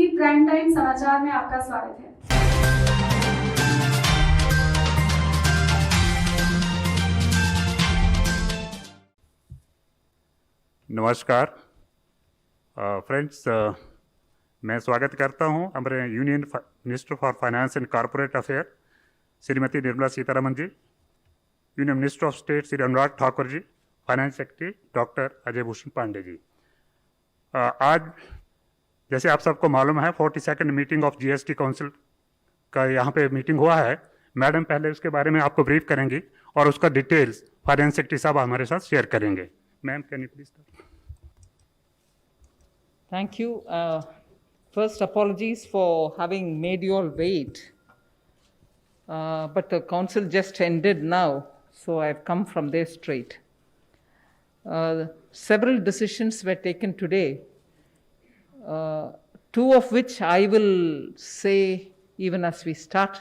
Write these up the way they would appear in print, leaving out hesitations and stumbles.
TV prime time समाचार में आपका स्वागत है। नमस्कार फ्रेंड्स, मैं स्वागत करता हूं हमारे union minister for finance and corporate affair Shrimati Nirmala Sitharaman ji, union minister of state Shri Anurag Thakur ji, finance secretary doctor Ajay Bhushan Pandey ji. आज जैसे आप सबको मालूम है 42nd meeting of GST council का यहाँ पे मीटिंग हुआ है। मैडम पहले उसके बारे में आपको ब्रीफ करेंगी और उसका डिटेल्स फाइनेंस सेक्रेटरी साहब हमारे साथ शेयर करेंगे। Ma'am, can you please start? Thank you. First, apologies for having made you all wait. But the council just ended now, so I've come from there straight. Several decisions were taken today, two of which I will say even as we start.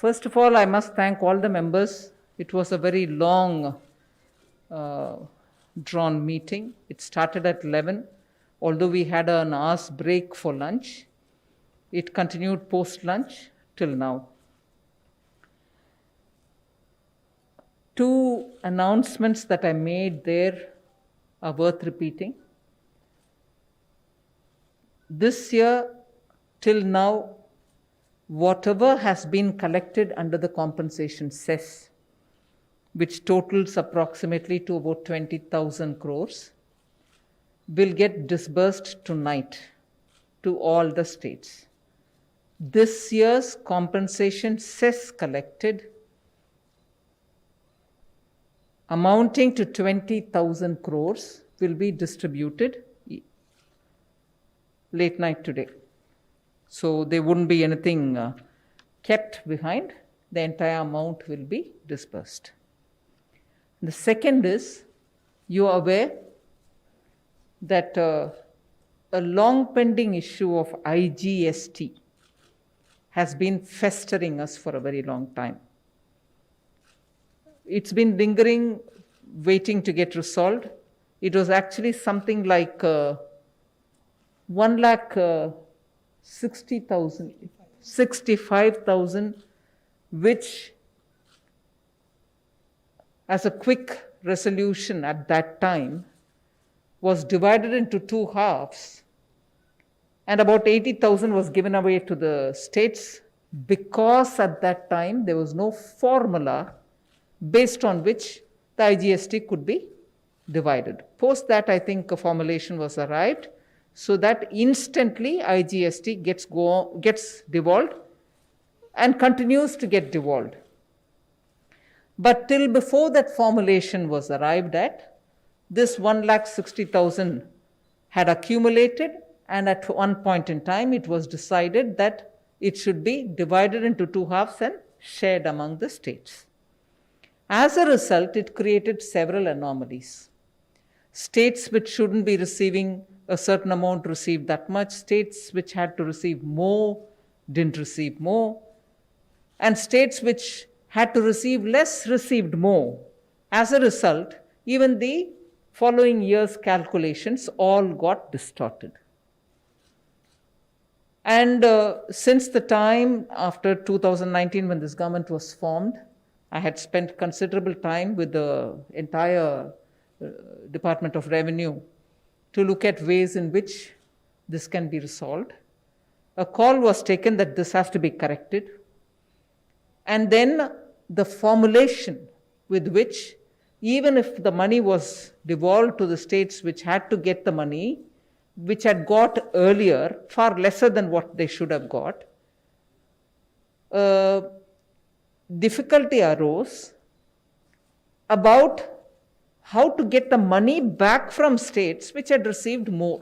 First of all, I must thank all the members. It was a very long, drawn meeting. It started at 11. Although we had an hour's break for lunch, it continued post-lunch till now. Two announcements that I made there are worth repeating. This year, till now, whatever has been collected under the compensation cess, which totals approximately to about 20,000 crores, will get disbursed tonight to all the states. This year's compensation cess collected amounting to 20,000 crores will be distributed late night today. So there wouldn't be anything kept behind. The entire amount will be disbursed. The second is, you are aware that a long pending issue of IGST has been festering us for a very long time. It's been lingering, waiting to get resolved. It was actually something like 65,000, which as a quick resolution at that time was divided into two halves, and about 80,000 was given away to the states because at that time there was no formula based on which the IGST could be divided. Post that, I think a formulation was arrived so that instantly IGST gets devolved and continues to get devolved. But till before that formulation was arrived at, this 1,60,000 had accumulated, and at one point in time it was decided that it should be divided into two halves and shared among the states. As a result, it created several anomalies. States which shouldn't be receiving a certain amount received that much, states which had to receive more didn't receive more, and states which had to receive less received more. As a result, even the following year's calculations all got distorted. And since the time after 2019 when this government was formed, I had spent considerable time with the entire Department of Revenue to look at ways in which this can be resolved. A call was taken that this has to be corrected. And then the formulation with which, even if the money was devolved to the states which had to get the money, which had got earlier, far lesser than what they should have got, difficulty arose about how to get the money back from states which had received more.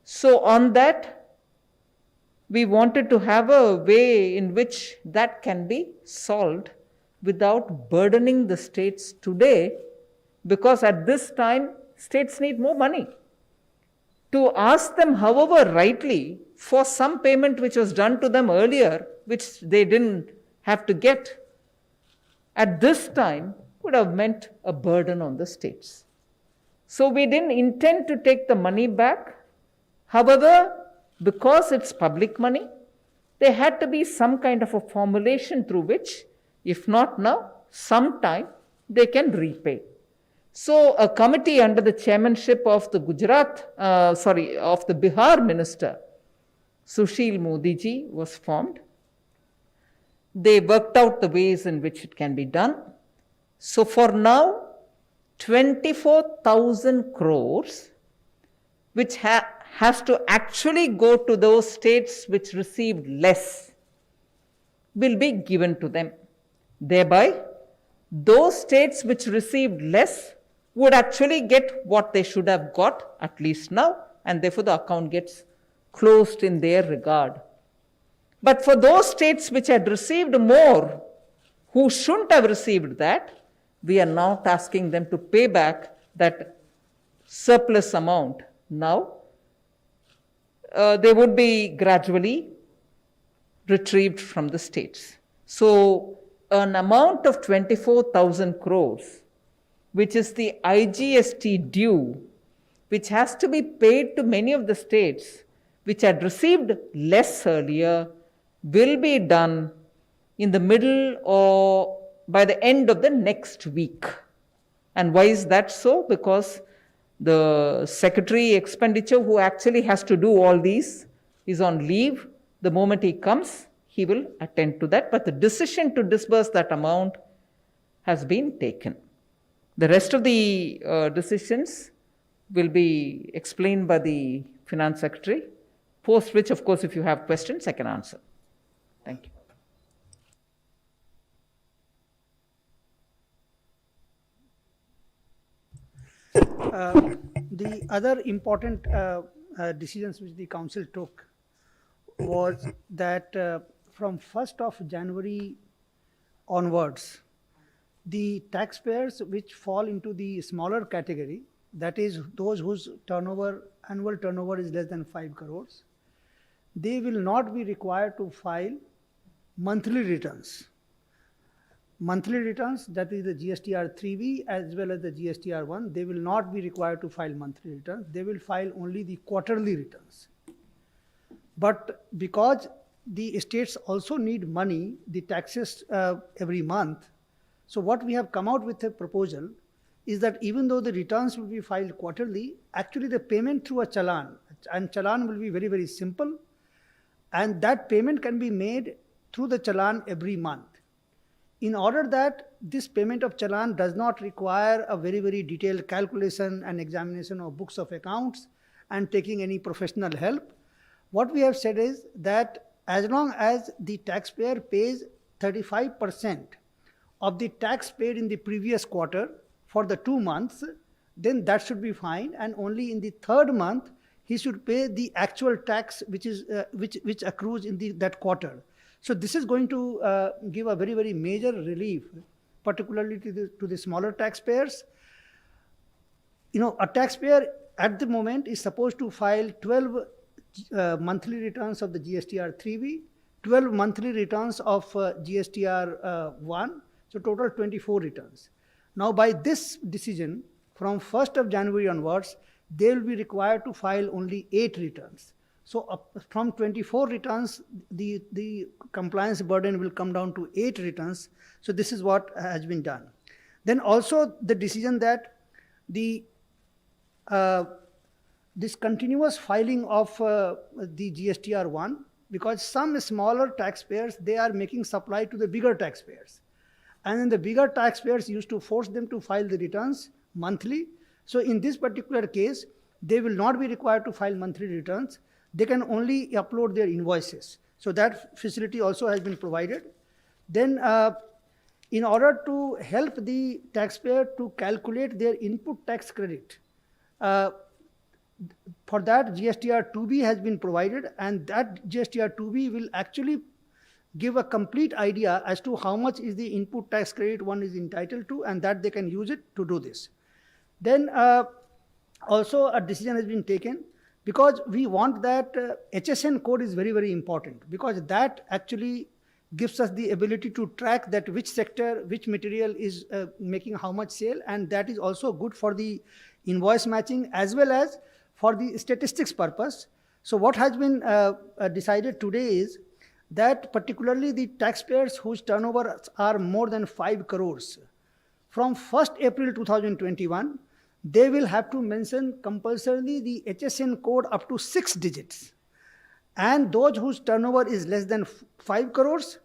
So on that, we wanted to have a way in which that can be solved without burdening the states today, because at this time, states need more money. To ask them, however, rightly, for some payment which was done to them earlier, which they didn't have to get, at this time would have meant a burden on the states. So we didn't intend to take the money back. However, because it's public money, there had to be some kind of a formulation through which, if not now, sometime they can repay. So a committee under the chairmanship of the of the Bihar minister, Sushil Modi ji, was formed. They worked out the ways in which it can be done. So for now, 24,000 crores, which has to actually go to those states which received less, will be given to them. Thereby, those states which received less would actually get what they should have got, at least now, and therefore the account gets closed in their regard. But for those states which had received more, who shouldn't have received that, we are now asking them to pay back that surplus amount. Now, they would be gradually retrieved from the states. So, an amount of 24,000 crores, which is the IGST due, which has to be paid to many of the states which had received less earlier, will be done in the middle or by the end of the next week. And why is that so? Because the secretary expenditure who actually has to do all these is on leave. The moment he comes, he will attend to that. But the decision to disburse that amount has been taken. The rest of the decisions will be explained by the finance secretary, post which, of course, if you have questions, I can answer. Thank you. The other important decisions which the council took was that from 1st of January onwards, the taxpayers which fall into the smaller category, that is those whose annual turnover is less than 5 crores, they will not be required to file monthly returns. Monthly returns, that is the GSTR 3B as well as the GSTR 1, they will not be required to file monthly returns. They will file only the quarterly returns. But because the states also need money, the taxes every month, so what we have come out with a proposal is that even though the returns will be filed quarterly, actually the payment through a challan, and challan will be very, very simple, and that payment can be made through the challan every month. In order that this payment of challan does not require a very, very detailed calculation and examination of books of accounts and taking any professional help, what we have said is that as long as the taxpayer pays 35% of the tax paid in the previous quarter for the 2 months, then that should be fine, and only in the 3rd month he should pay the actual tax which accrues in that quarter. So this is going to give a very, very major relief, particularly to the smaller taxpayers. You know, a taxpayer at the moment is supposed to file 12 monthly returns of the GSTR 3B, 12 monthly returns of GSTR 1, so total 24 returns. Now by this decision, from 1st of January onwards, they will be required to file only 8 returns. So from 24 returns, the compliance burden will come down to 8 returns. So this is what has been done. Then also the decision that this continuous filing of the GSTR 1, because some smaller taxpayers, they are making supply to the bigger taxpayers. And then the bigger taxpayers used to force them to file the returns monthly. So in this particular case, they will not be required to file monthly returns. They can only upload their invoices. So that facility also has been provided. Then in order to help the taxpayer to calculate their input tax credit, for that GSTR 2B has been provided, and that GSTR 2B will actually give a complete idea as to how much is the input tax credit one is entitled to, and that they can use it to do this. Then also a decision has been taken, because we want that HSN code is very, very important, because that actually gives us the ability to track that which sector, which material is making how much sale, and that is also good for the invoice matching as well as for the statistics purpose. So what has been decided today is that particularly the taxpayers whose turnovers are more than 5 crores, from 1st April 2021, they will have to mention compulsorily the HSN code up to 6 digits. And those whose turnover is less than 5 crores,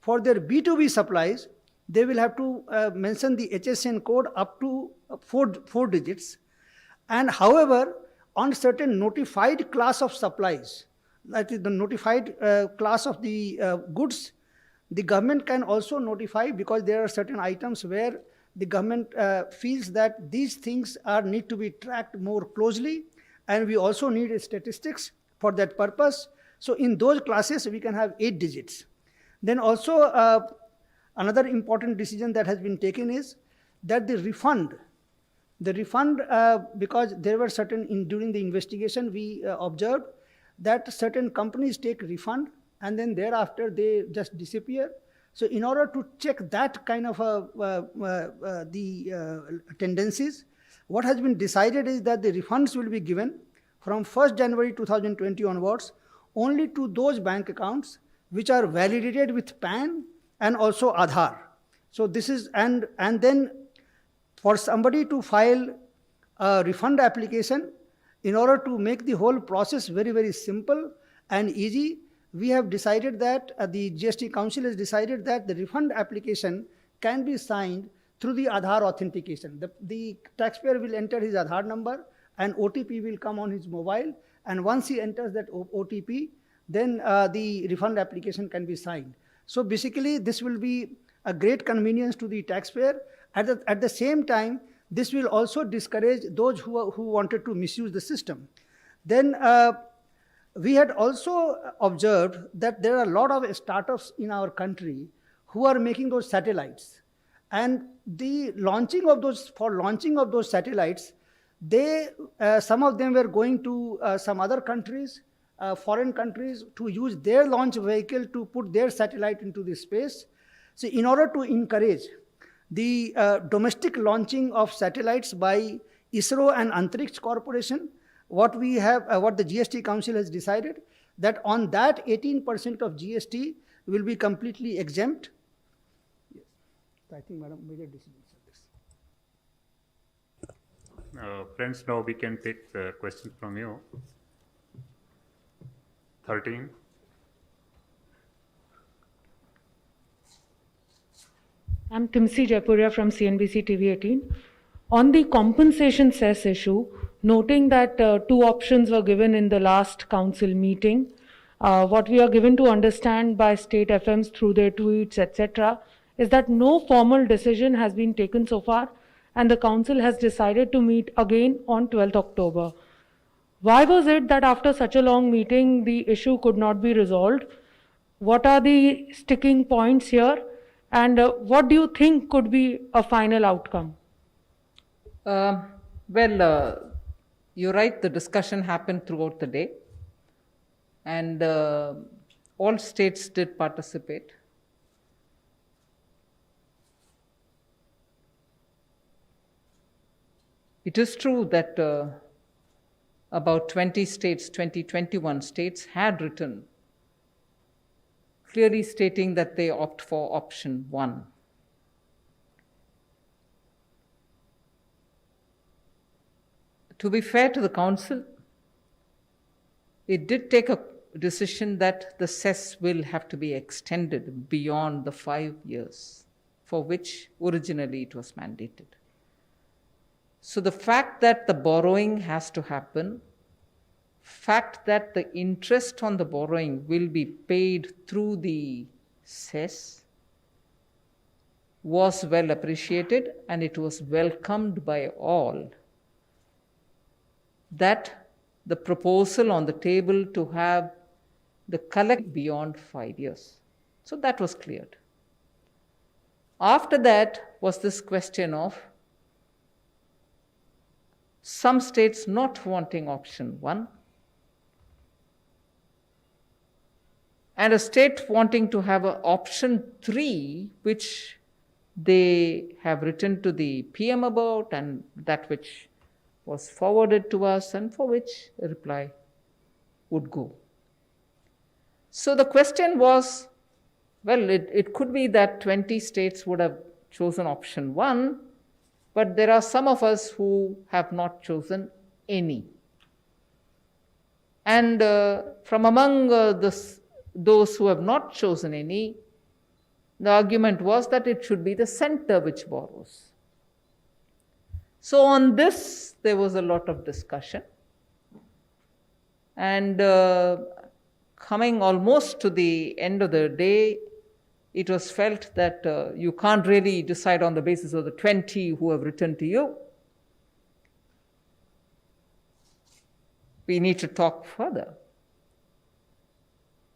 for their B2B supplies, they will have to mention the HSN code up to 4 digits. And however, on certain notified class of supplies, that is the notified class of the goods, the government can also notify, because there are certain items where the government feels that these things need to be tracked more closely, and we also need statistics for that purpose. So in those classes, we can have 8 digits. Then also another important decision that has been taken is that the refund, because there were certain, during the investigation, we observed that certain companies take refund and then thereafter they just disappear. So in order to check that kind of tendencies, what has been decided is that the refunds will be given from 1st January 2020 onwards only to those bank accounts which are validated with PAN and also Aadhaar. So this is, and then for somebody to file a refund application, in order to make the whole process very, very simple and easy, we have decided that the GST Council has decided that the refund application can be signed through the Aadhaar authentication. The taxpayer will enter his Aadhaar number and OTP will come on his mobile, and once he enters that OTP, then the refund application can be signed. So basically, this will be a great convenience to the taxpayer. At the same time, this will also discourage those who wanted to misuse the system. Then we had also observed that there are a lot of startups in our country who are making those satellites. And the launching of those satellites, some of them were going to some other countries, foreign countries, to use their launch vehicle to put their satellite into the space. So in order to encourage the domestic launching of satellites by ISRO and Antariksh Corporation, what the GST Council has decided, that on that 18% of GST will be completely exempt. Yes. I think, Madam, major decisions are this. Friends, now we can take the question from you. 13. I'm Timsi Jaipuria from CNBC TV 18. On the compensation cess issue, noting that 2 options were given in the last council meeting, what we are given to understand by state FMs through their tweets, etc., is that no formal decision has been taken so far, and the council has decided to meet again on 12th October. Why was it that after such a long meeting, the issue could not be resolved? What are the sticking points here? And what do you think could be a final outcome? You're right, the discussion happened throughout the day. And all states did participate. It is true that about 20 states, 21 states had written clearly stating that they opt for option 1. To be fair to the council, it did take a decision that the cess will have to be extended beyond the 5 years for which originally it was mandated. So the fact that the borrowing has to happen, fact that the interest on the borrowing will be paid through the cess was well appreciated, and it was welcomed by all. That the proposal on the table to have the collect beyond 5 years. So that was cleared. After that was this question of some states not wanting option 1, and a state wanting to have an option 3, which they have written to the PM about, and that which was forwarded to us, and for which a reply would go. So the question was, well, it could be that 20 states would have chosen option 1, but there are some of us who have not chosen any. And from among those who have not chosen any, the argument was that it should be the center which borrows. So on this, there was a lot of discussion. And coming almost to the end of the day, it was felt that you can't really decide on the basis of the 20 who have written to you. We need to talk further.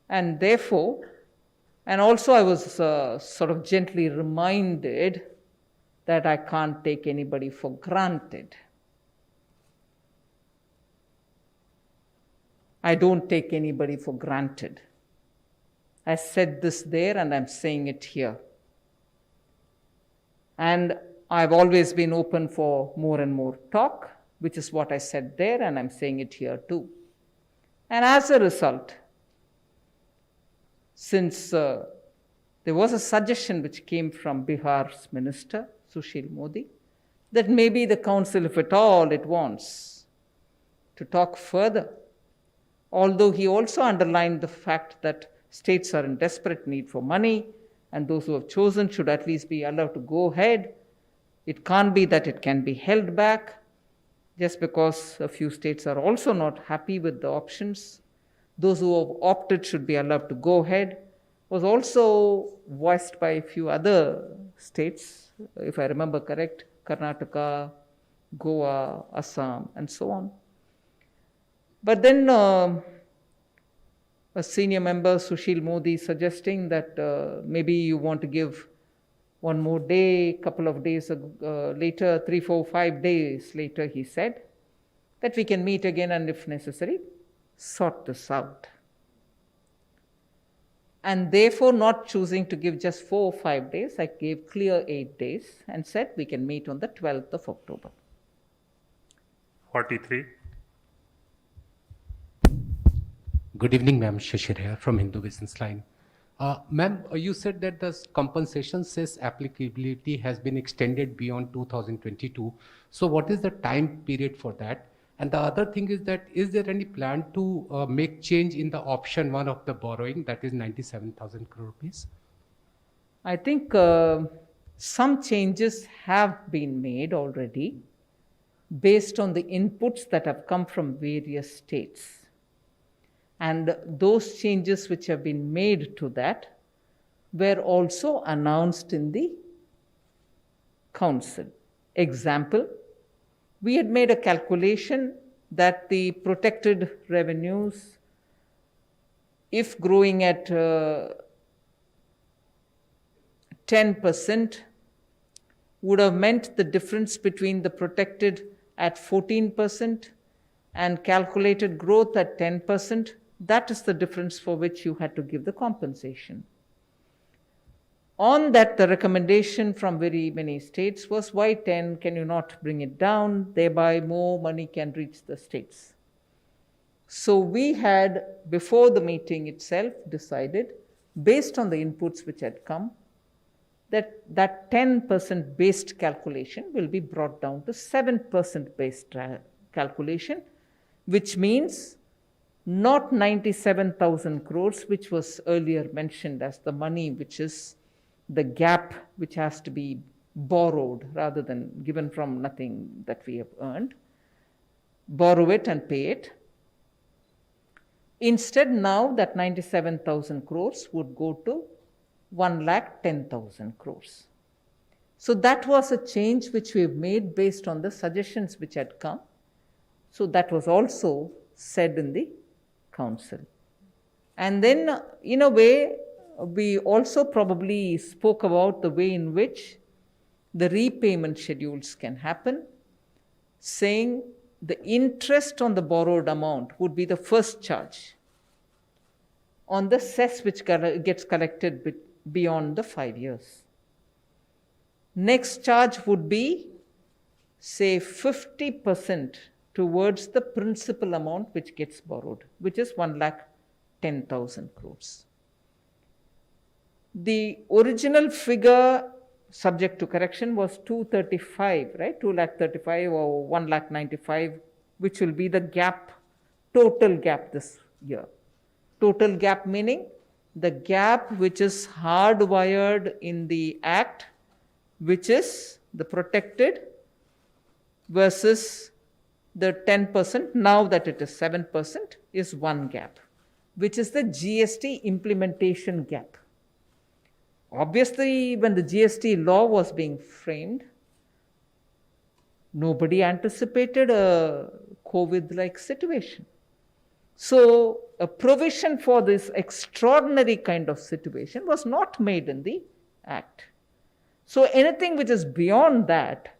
And therefore, and also I was sort of gently reminded that I can't take anybody for granted. I don't take anybody for granted. I said this there and I'm saying it here. And I've always been open for more and more talk, which is what I said there, and I'm saying it here too. And as a result, since there was a suggestion which came from Bihar's minister, Sushil Modi, that maybe the council, if at all it wants to talk further, although he also underlined the fact that states are in desperate need for money, and those who have chosen should at least be allowed to go ahead. It can't be that it can be held back just because a few states are also not happy with the options. Those who have opted should be allowed to go ahead. Was also voiced by a few other states, if I remember correct, Karnataka, Goa, Assam, and so on. But then a senior member, Sushil Modi, suggesting that maybe you want to give one more day, couple of days later, 3, 4, 5 days later, he said that we can meet again and if necessary, sort this out. And therefore, not choosing to give just 4 or 5 days, I gave clear 8 days and said we can meet on the 12th of October. 43. Good evening, ma'am. Shishir here from Hindu Business Line. Ma'am, you said that the compensation cess applicability has been extended beyond 2022. So what is the time period for that? And the other thing is that, is there any plan to make change in the option 1 of the borrowing, that is 97,000 crore rupees? I think some changes have been made already based on the inputs that have come from various states. And those changes which have been made to that were also announced in the council. Example, we had made a calculation that the protected revenues, if growing at 10%, would have meant the difference between the protected at 14% and calculated growth at 10%. That is the difference for which you had to give the compensation. On that, the recommendation from very many states was, why 10? Can you not bring it down? Thereby more money can reach the states. So we had, before the meeting itself, decided, based on the inputs which had come, that 10% based calculation will be brought down to 7% based calculation, which means not 97,000 crores, which was earlier mentioned as the money which is the gap which has to be borrowed rather than given from nothing that we have earned. Borrow it and pay it. Instead, now that 97,000 crores would go to 1,10,000 crores. So that was a change which we have made based on the suggestions which had come. So that was also said in the council. And then, in a way, we also probably spoke about the way in which the repayment schedules can happen, saying the interest on the borrowed amount would be the first charge. on the cess which gets collected beyond the 5 years. Next charge would be, say, 50% towards the principal amount which gets borrowed, which is 1,10,000 crores. The original figure subject to correction was 235, right? 2,35,000 or 1,95,000, which will be the gap, total gap this year. Total gap meaning the gap which is hardwired in the Act, which is the protected versus the 10%, now that it is 7%, is one gap, which is the GST implementation gap. Obviously, when the GST law was being framed, nobody anticipated a COVID-like situation. So, a provision for this extraordinary kind of situation was not made in the Act. So, anything which is beyond that,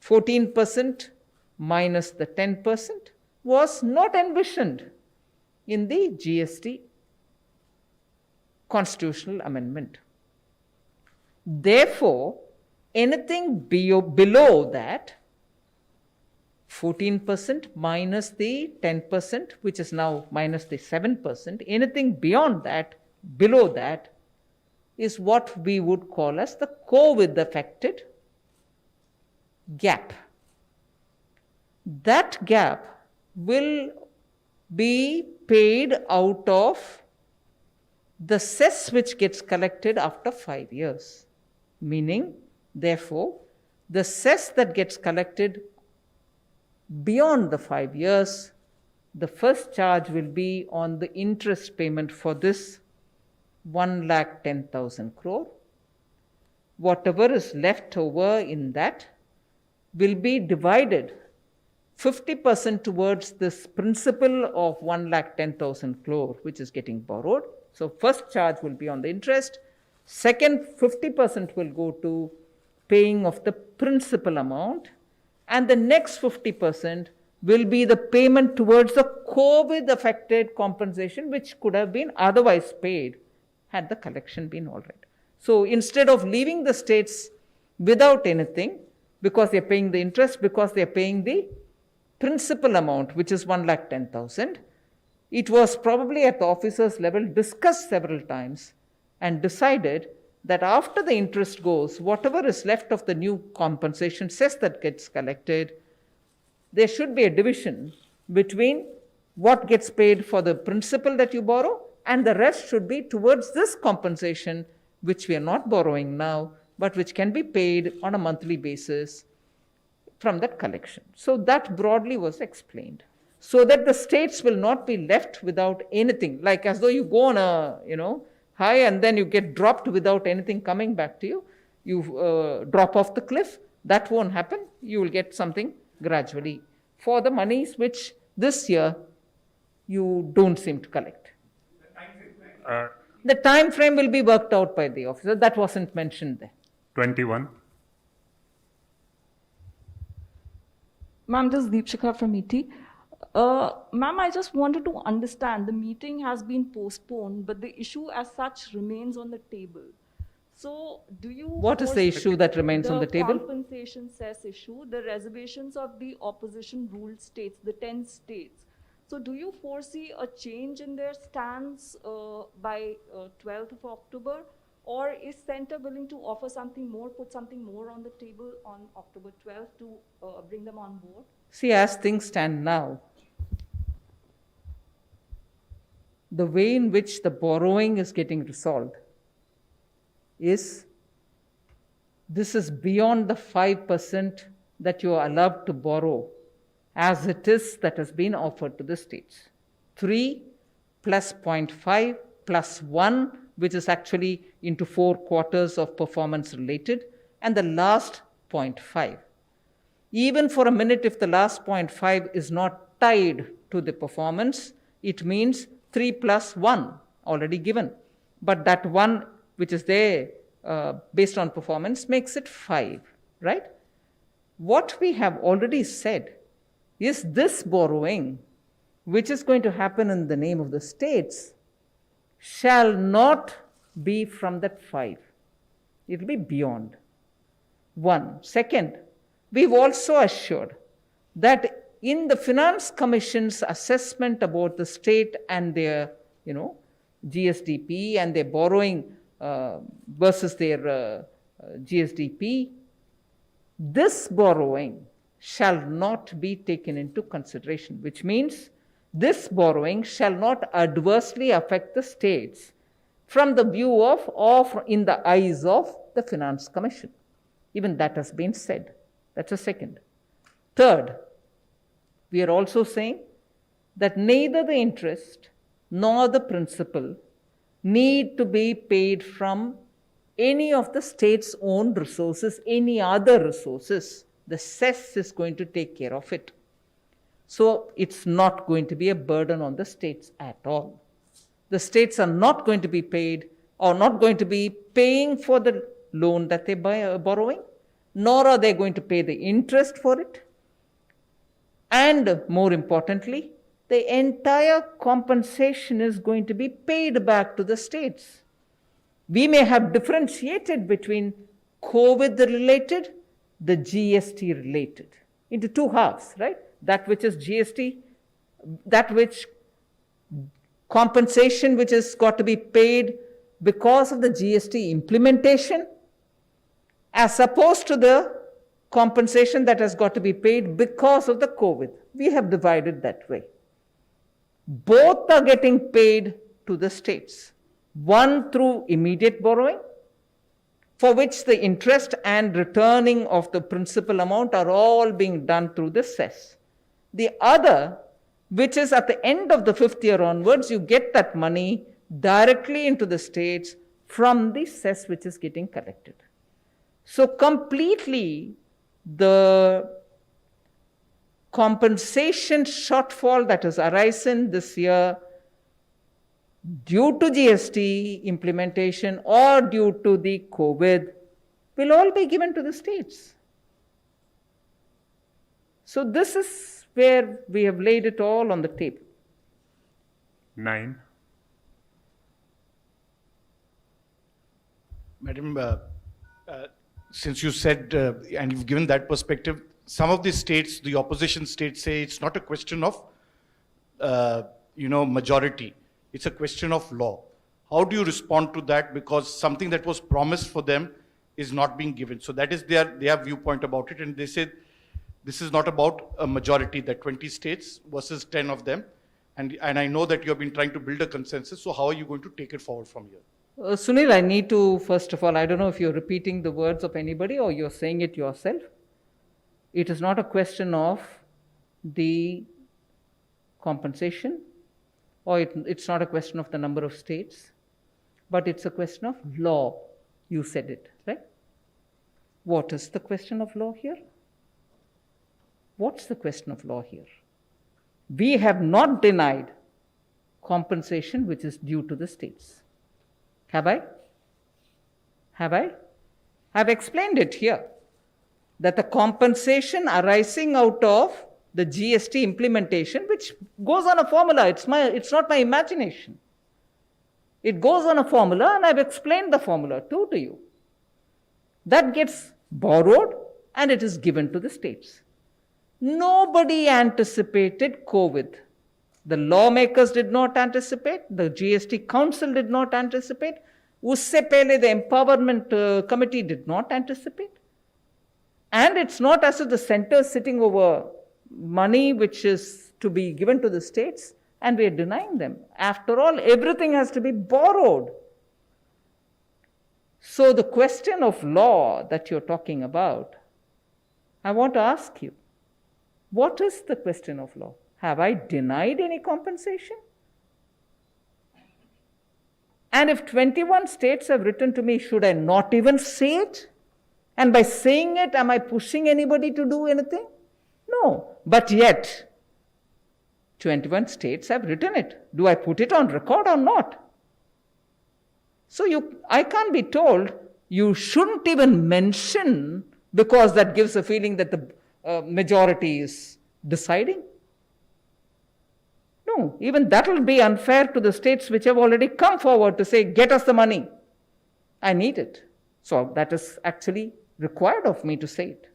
14% minus the 10%, was not envisioned in the GST constitutional amendment. Therefore, anything below that, 14% minus the 10%, which is now minus the 7%, anything beyond that, below that, is what we would call as the COVID affected gap. That gap will be paid out of the cess which gets collected after 5 years. Meaning, therefore, the cess that gets collected beyond the 5 years, the first charge will be on the interest payment for this 1,10,000 crore. Whatever is left over in that will be divided 50% towards this principal of 1,10,000 crore, which is getting borrowed. So, first charge will be on the interest. Second, 50% will go to paying of the principal amount. And the next 50% will be the payment towards the COVID-affected compensation, which could have been otherwise paid had the collection been all right. So, instead of leaving the states without anything, because they are paying the interest, because they are paying the principal amount, which is 1,10,000, it was probably at the officers' level discussed several times and decided that after the interest goes, whatever is left of the new compensation cess that gets collected, there should be a division between what gets paid for the principal that you borrow, and the rest should be towards this compensation, which we are not borrowing now, but which can be paid on a monthly basis from that collection. So that broadly was explained, so that the states will not be left without anything, like as though you go on a, high and then you get dropped without anything coming back to you. You drop off the cliff. That won't happen. You will get something gradually for the monies which this year you don't seem to collect. The time frame will be worked out by the officer. That wasn't mentioned there. 21. Ma'am, this is Deepshikha from ET. Ma'am, I just wanted to understand, the meeting has been postponed, but the issue as such remains on the table. So, do you... What is the issue that remains on the table? The compensation cess issue, the reservations of the opposition ruled states, the 10 states. So, do you foresee a change in their stance by 12th of October? Or is Centre willing to offer something more, put something more on the table on October 12th to bring them on board? See, as things stand now, the way in which the borrowing is getting resolved is, this is beyond the 5% that you are allowed to borrow as it is that has been offered to the states. 3 plus 0.5 plus 1, which is actually into 4 quarters of performance related, and the last 0.5. Even for a minute, if the last 0.5 is not tied to the performance, it means 3 plus 1 already given. But that 1 which is there based on performance makes it 5, right? What we have already said is this borrowing, which is going to happen in the name of the states, shall not be from that 5. It will be beyond. 1. Second, we've also assured that in the Finance Commission's assessment about the state and their, GSDP and their borrowing versus their GSDP, this borrowing shall not be taken into consideration, which means this borrowing shall not adversely affect the states from the view of or in the eyes of the Finance Commission. Even that has been said. That's a second. Third, we are also saying that neither the interest nor the principal need to be paid from any of the state's own resources, any other resources. The cess is going to take care of it. So it's not going to be a burden on the states at all. The states are not going to be paid or not going to be paying for the loan that they are borrowing, nor are they going to pay the interest for it. And more importantly, the entire compensation is going to be paid back to the states. We may have differentiated between COVID-related, the GST-related, into 2 halves, right? That which is GST, that which compensation which has got to be paid because of the GST implementation, as opposed to the compensation that has got to be paid because of the COVID. We have divided that way. Both are getting paid to the states. One through immediate borrowing, for which the interest and returning of the principal amount are all being done through the cess. The other, which is at the end of the 5th year onwards, you get that money directly into the states from the cess which is getting collected. So completely the compensation shortfall that has arisen this year due to GST implementation or due to the COVID will all be given to the states. So this is where we have laid it all on the table. 9. Madam, since you said, and you've given that perspective, some of the states, the opposition states say it's not a question of, majority. It's a question of law. How do you respond to that? Because something that was promised for them is not being given. So that is their viewpoint about it. And they said this is not about a majority, that 20 states versus 10 of them. And I know that you have been trying to build a consensus. So how are you going to take it forward from here? Sunil, I need to, first of all, I don't know if you're repeating the words of anybody or you're saying it yourself. It is not a question of the compensation, or it's not a question of the number of states, but it's a question of law. You said it, right? What is the question of law here? What's the question of law here? We have not denied compensation which is due to the states. Have I? Have I? I've explained it here, that the compensation arising out of the GST implementation, which goes on a formula, it's not my imagination. It goes on a formula, and I've explained the formula too to you. That gets borrowed and it is given to the states. Nobody anticipated COVID. The lawmakers did not anticipate, the GST Council did not anticipate, usse pehle the Empowerment Committee did not anticipate. And it's not as if the center is sitting over money which is to be given to the states and we are denying them. After all, everything has to be borrowed. So the question of law that you're talking about, I want to ask you, what is the question of law? Have I denied any compensation? And if 21 states have written to me, should I not even say it? And by saying it, am I pushing anybody to do anything? No. But yet, 21 states have written it. Do I put it on record or not? So I can't be told you shouldn't even mention, because that gives a feeling that the majority is deciding. No, even that will be unfair to the states which have already come forward to say, get us the money. I need it. So that is actually required of me to say it.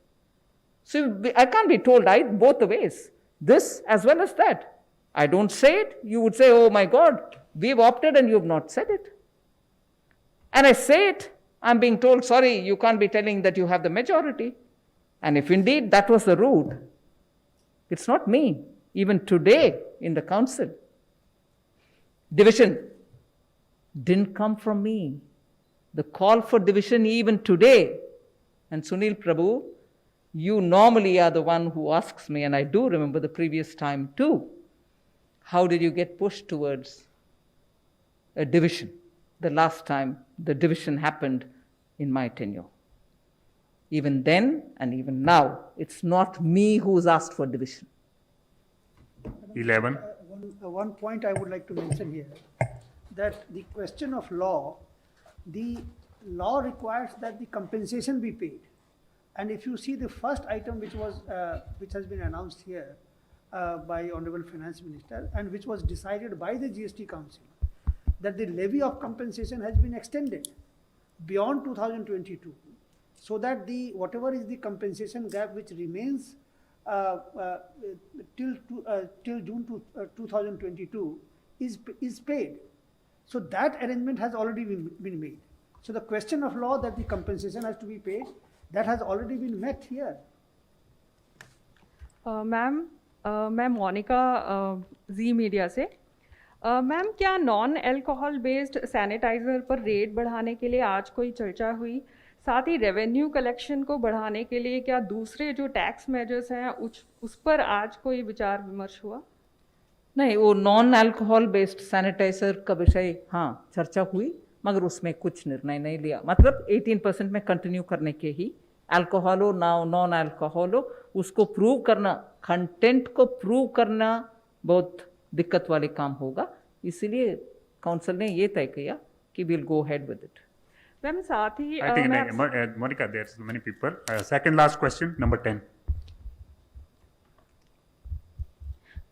So I can't be told both the ways, this as well as that. I don't say it, you would say, oh my God, we've opted and you've not said it. And I say it, I'm being told, sorry, you can't be telling that you have the majority. And if indeed that was the route, it's not me, even today in the council. Division didn't come from me. The call for division even today, and Sunil Prabhu, you normally are the one who asks me, and I do remember the previous time too, how did you get pushed towards a division? The last time the division happened in my tenure. Even then and even now, it's not me who's asked for division. 11. One point I would like to mention here, that the question of law, the law requires that the compensation be paid. And if you see the first item which has been announced here by Honorable Finance Minister and which was decided by the GST Council, that the levy of compensation has been extended beyond 2022, so that the whatever is the compensation gap which remains till June 2022 is paid. So that arrangement has already been made. So the question of law that the compensation has to be paid, that has already been met here. Ma'am मैं मोनिका जी media से ma'am क्या non alcohol based sanitiser पर rate बढ़ाने के लिए आज कोई चर्चा हुई? साथ ही रेवेन्यू कलेक्शन को बढ़ाने के लिए क्या दूसरे जो टैक्स मेजर्स हैं उस पर आज कोई विचार विमर्श हुआ? नहीं, वो नॉन अल्कोहल बेस्ड सैनिटाइजर का विषय हाँ चर्चा हुई, मगर उसमें कुछ निर्णय नहीं लिया. मतलब 18% में कंटिन्यू करने के ही, अल्कोहल हो ना नॉन अल्कोहल हो, उसको प्रूव करना, कंटेंट को प्रूव करना बहुत दिक्कत वाले काम होगा. इसीलिए काउंसिल ने ये तय किया कि will go head with it. Ma'am साथ ही I think Monica, there's many people. Second last question, number 10.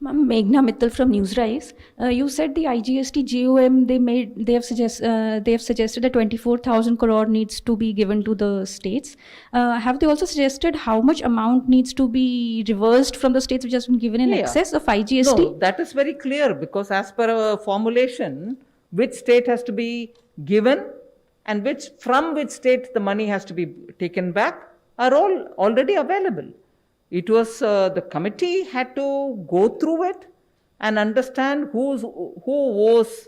Ma'am, Meghna Mittal from Newsrise. You said the IGST GOM they have suggested that 24,000 crore needs to be given to the states. Have they also suggested how much amount needs to be reversed from the states which has been given in excess of IGST? No, that is very clear, because as per our formulation, which state has to be given and from which state the money has to be taken back are all already available. It was the committee had to go through it and understand who owes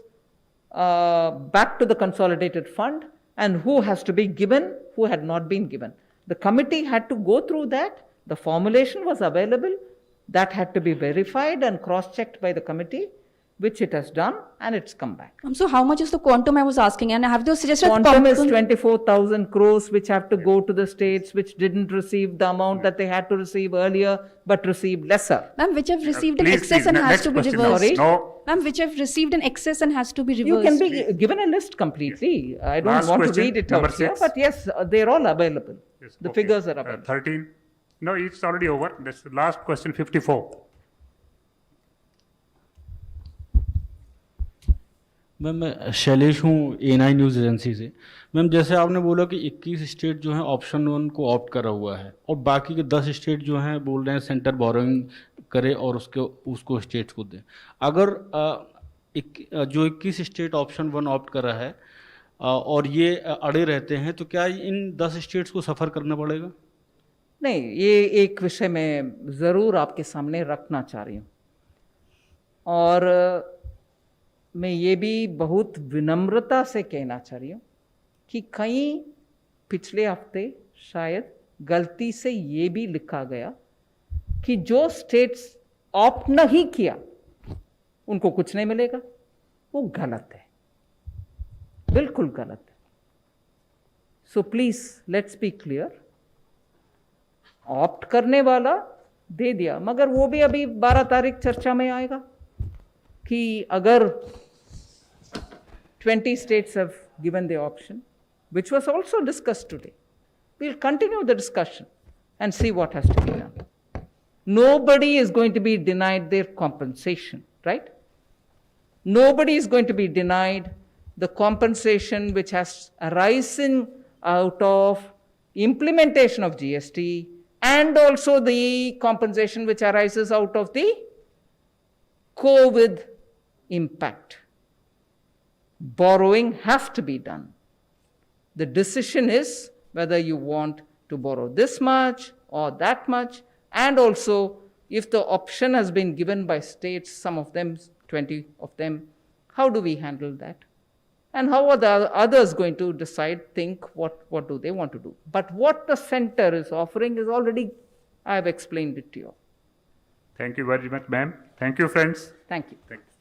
back to the consolidated fund and who has to be given, who had not been given. The committee had to go through that. The formulation was available. That had to be verified and cross-checked by the committee, which it has done, and it's come back. So how much is the quantum I was asking, and have they suggested Quantum is 24,000 crores which have to go to the states which didn't receive the amount that they had to receive earlier but received lesser. Ma'am, which have received in Please, excess and has next to be question. reversed? No. Ma'am, which have received in excess and has to be reversed? You can be given a list completely. I don't Last want to question, read it number out here, 6. but yes, they're all available. Yes, The okay. figures are available. 13. No, it's already over. That's the last question, 54. Ma'am मैं शैलेश हूँ A9 news agency से. Ma'am जैसे आपने बोला कि 21 state जो हैं option 1 को ऑप्ट करा हुआ है और बाकी के 10 स्टेट जो हैं बोल रहे हैं सेंटर बोरोइंग करे और उसको स्टेट्स को दें. अगर जो 21 स्टेट ऑप्शन 1 ऑप्ट करा है और ये अड़े रहते हैं तो क्या इन 10 स्टेट्स को सफ़र करना पड़ेगा? नहीं, ये एक विषय मैं ज़रूर आपके सामने रखना चाह रही हूँ, और मैं ये भी बहुत विनम्रता से कहना चाह रही हूँ कि कहीं पिछले हफ्ते शायद गलती से ये भी लिखा गया कि जो स्टेट्स ऑप्ट नहीं किया उनको कुछ नहीं मिलेगा. वो गलत है, बिल्कुल गलत है. So please let's be clear. Opt करने वाला दे दिया, मगर वो भी अभी 12 तारीख चर्चा में आएगा कि अगर 20 states have given the option, which was also discussed today. We'll continue the discussion and see what has to be done. Nobody is going to be denied their compensation, right? Nobody is going to be denied the compensation which has arisen out of implementation of GST and also the compensation which arises out of the COVID impact. Borrowing has to be done. The decision is whether you want to borrow this much or that much, and also if the option has been given by states, some of them, 20 of them, how do we handle that? And how are the others going to decide, think, what do they want to do? But what the center is offering is already, I have explained it to you. Thank you very much, ma'am. Thank you, friends. Thank you. Thank you.